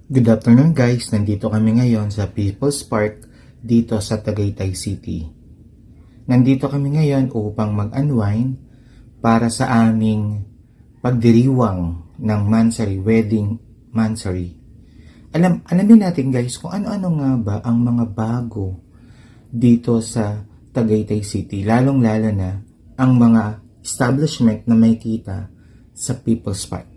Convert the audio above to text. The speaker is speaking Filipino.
Good afternoon guys, nandito kami ngayon sa People's Park dito sa Tagaytay City. Nandito kami ngayon upang mag-unwind para sa aming pagdiriwang ng Mansari, wedding Mansari. Alamin natin guys kung ano-ano nga ba ang mga bago dito sa Tagaytay City, lalong-lalo na ang mga establishment na may kita sa People's Park.